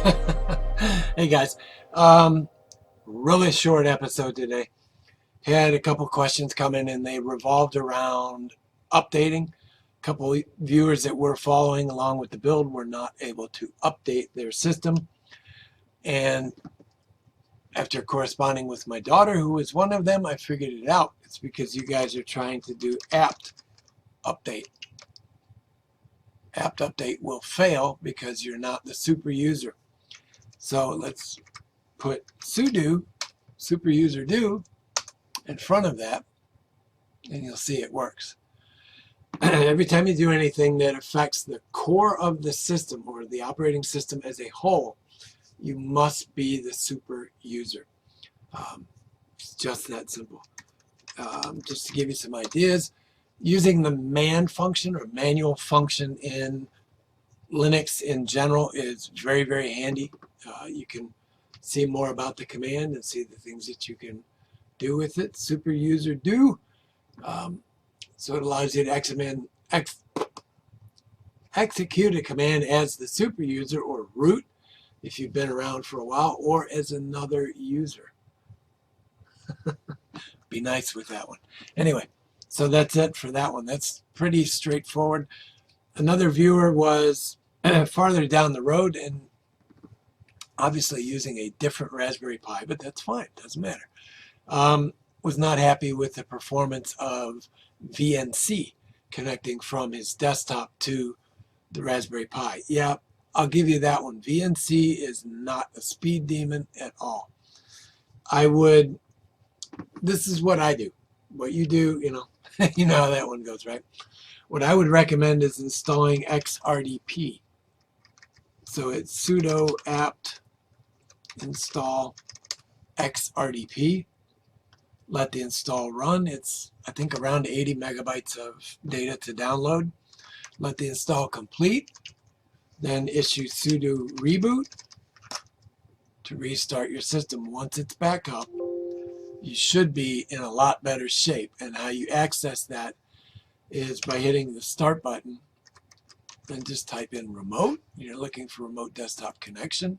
Hey guys, really short episode today. Had a couple questions come in and they revolved around updating. A couple viewers that were following along with the build were not able to update their system. And after corresponding with my daughter, who was one of them, I figured it out. It's because you guys are trying to do apt update. Apt update will fail because you're not the super user. So let's put sudo super user do in front of that, and you'll see it works. Every time you do anything that affects the core of the system or the operating system as a whole, you must be the super user. It's just that simple. Just to give you some ideas, using the man function or manual function in Linux in general is very, very handy. You can see more about the command and see the things that you can do with it. Super user do. So it allows you to execute a command as the super user or root if you've been around for a while, or as another user. Be nice with that one. Anyway, so that's it for that one. That's pretty straightforward. Another viewer was farther down the road and obviously using a different Raspberry Pi, but that's fine, doesn't matter. Was not happy with the performance of VNC connecting from his desktop to the Raspberry Pi. Yeah, I'll give you that one. VNC is not a speed demon at all. This is what I do. What you do, you know how that one goes, right? What I would recommend is installing xrdp. So it's sudo apt install xrdp. Let the install run. It's, I think, around 80 megabytes of data to download. Let the install complete. Then issue sudo reboot to restart your system. Once it's back up, you should be in a lot better shape. And how you access that is by hitting the start button and just type in remote. You're looking for remote desktop connection.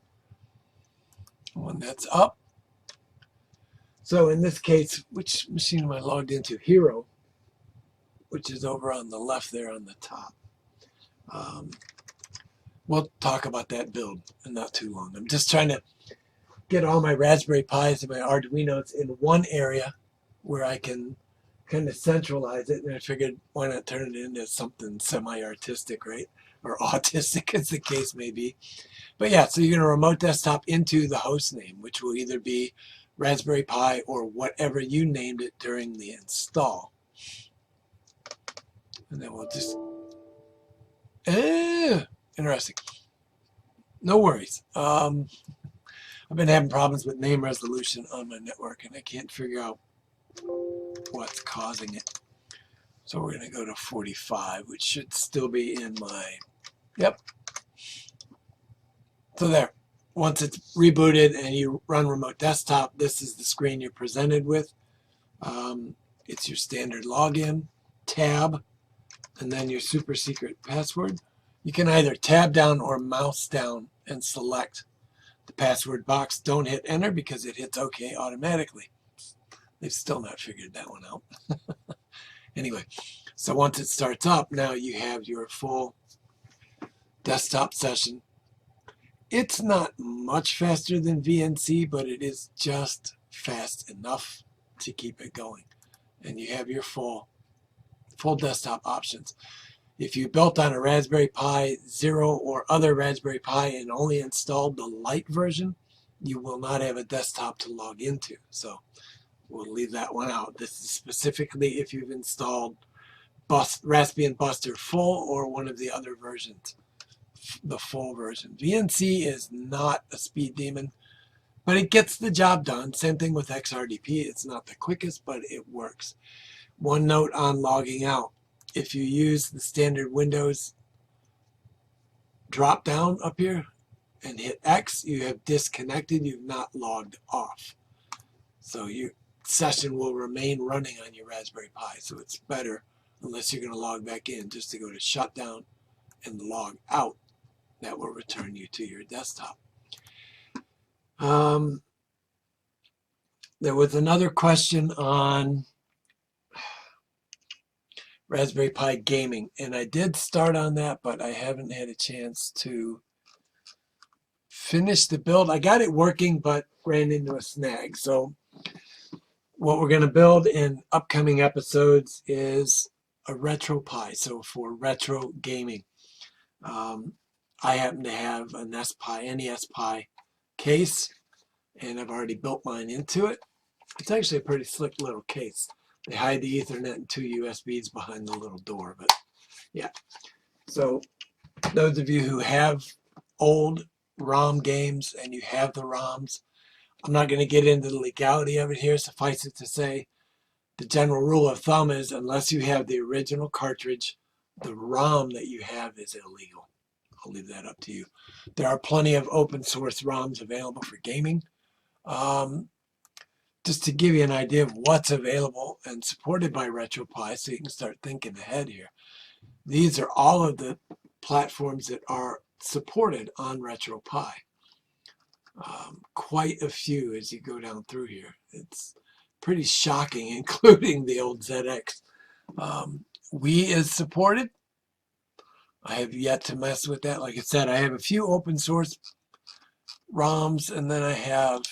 When that's up. So in this case, which machine am I logged into? Hero, which is over on the left there on the top. We'll talk about that build in not too long. I'm just trying to get all my Raspberry Pis and my Arduinos in one area where I can kind of centralize it. And I figured, why not turn it into something semi-artistic, right? Or autistic, as the case may be. But yeah, so you're going to remote desktop into the host name, which will either be Raspberry Pi or whatever you named it during the install. And then we'll just... interesting. No worries. I've been having problems with name resolution on my network, and I can't figure out what's causing it. So we're going to go to 45, which should still be in my... Yep. So there. Once it's rebooted and you run remote desktop, this is the screen you're presented with. It's your standard login, tab, and then your super secret password. You can either tab down or mouse down and select the password box. Don't hit enter because it hits OK automatically. They've still not figured that one out. Anyway, so once it starts up, now you have your full desktop session. It's not much faster than VNC, but it is just fast enough to keep it going. And you have your full desktop options. If you built on a Raspberry Pi Zero or other Raspberry Pi and only installed the Lite version, you will not have a desktop to log into. So we'll leave that one out. This is specifically if you've installed Raspbian Buster Full or one of the other versions. The full version. VNC is not a speed demon, but it gets the job done. Same thing with xrdp. It's not the quickest, but it works. One note on logging out. If you use the standard Windows drop down up here and hit X, you have disconnected. You've not logged off. So your session will remain running on your Raspberry Pi. So it's better, unless you're going to log back in, just to go to shutdown and log out. That will return you to your desktop. There was another question on Raspberry Pi gaming, and I did start on that, but I haven't had a chance to finish the build. I got it working, but ran into a snag. So what we're going to build in upcoming episodes is a RetroPie, so for retro gaming. I happen to have a NES Pi case, and I've already built mine into it. It's actually a pretty slick little case. They hide the Ethernet and 2 USBs behind the little door, but yeah. So those of you who have old ROM games and you have the ROMs, I'm not going to get into the legality of it here. Suffice it to say, the general rule of thumb is unless you have the original cartridge, the ROM that you have is illegal. I'll leave that up to you. There are plenty of open source ROMs available for gaming. Just to give you an idea of what's available and supported by RetroPie, so you can start thinking ahead here. These are all of the platforms that are supported on RetroPie. Quite a few as you go down through here. It's pretty shocking, including the old ZX. Wii is supported. I have yet to mess with that. Like I said, I have a few open source ROMs, and then I have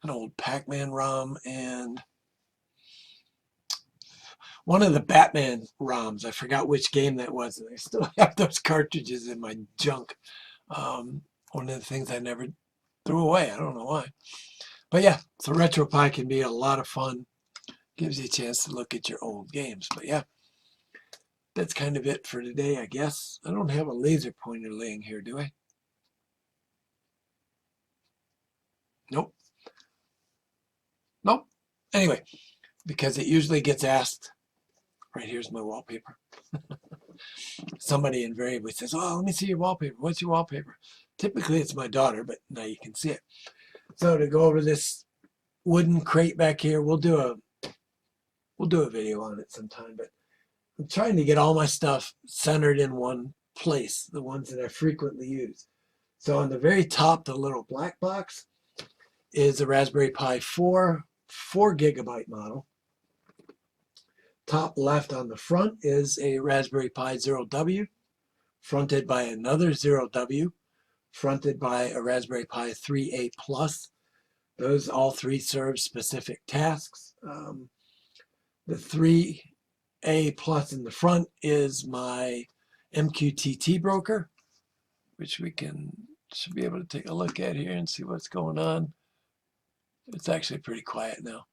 an old Pac-Man ROM and one of the Batman ROMs. I forgot which game that was, and I still have those cartridges in my junk. One of the things I never threw away. I don't know why. But yeah, so RetroPie can be a lot of fun. Gives you a chance to look at your old games. But yeah, that's kind of it for today, I guess. I don't have a laser pointer laying here, do I? Nope. Nope. Anyway, because it usually gets asked, right here's my wallpaper. Somebody invariably says, oh, let me see your wallpaper. What's your wallpaper? Typically it's my daughter, but now you can see it. So to go over this wooden crate back here, we'll do a video on it sometime, but I'm trying to get all my stuff centered in one place, the ones that I frequently use. So on the very top, the little black box is a Raspberry Pi 4 4GB model. Top left on the front is a Raspberry Pi 0W, fronted by another 0W, fronted by a Raspberry Pi 3A Plus. Those all three serve specific tasks. The 3A Plus in the front is my MQTT broker, which we should be able to take a look at here and see what's going on. It's actually pretty quiet now.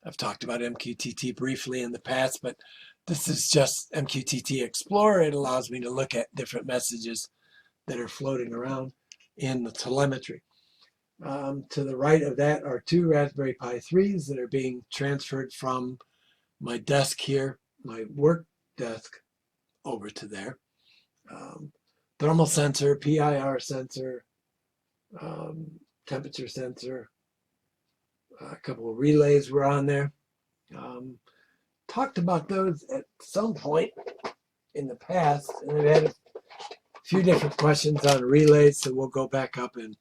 I've talked about MQTT briefly in the past, but this is just MQTT Explorer. It allows me to look at different messages that are floating around in the telemetry. To the right of that are two Raspberry Pi 3s that are being transferred from my desk here, my work desk, over to there. Thermal sensor, PIR sensor, temperature sensor, a couple of relays were on there. Talked about those at some point in the past, and I've had a few different questions on relays, so we'll go back up and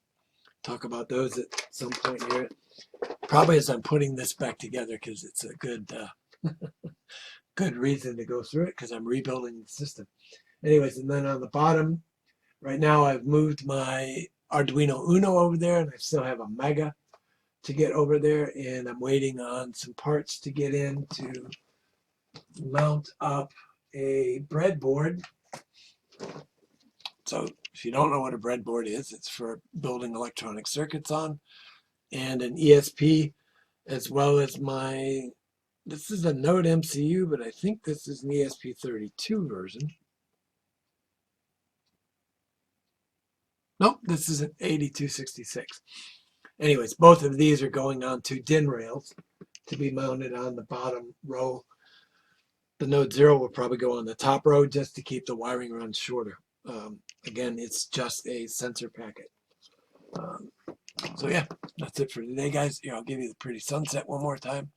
talk about those at some point here. Probably as I'm putting this back together, because it's a good good reason to go through it, because I'm rebuilding the system. Anyways, and then on the bottom, right now I've moved my Arduino Uno over there, and I still have a Mega to get over there, and I'm waiting on some parts to get in to mount up a breadboard. So if you don't know what a breadboard is, it's for building electronic circuits on, and an ESP, as well as this is a Node MCU, but I think this is an ESP32 version. Nope, this is an 8266. Anyways, both of these are going on to DIN rails to be mounted on the bottom row. The Node 0 will probably go on the top row just to keep the wiring run shorter. Again, it's just a sensor packet. So yeah, that's it for today, guys. Here, I'll give you the pretty sunset one more time.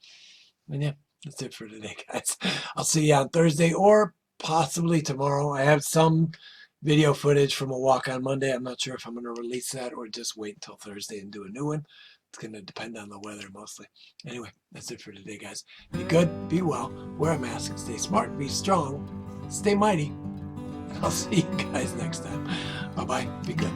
And yeah, that's it for today, guys. I'll see you on Thursday or possibly tomorrow. I have some video footage from a walk on Monday. I'm not sure if I'm going to release that or just wait until Thursday and do a new one. It's going to depend on the weather mostly. Anyway, that's it for today, guys. Be good, be well, wear a mask, stay smart, be strong, stay mighty. And I'll see you guys next time. Bye-bye. Be good.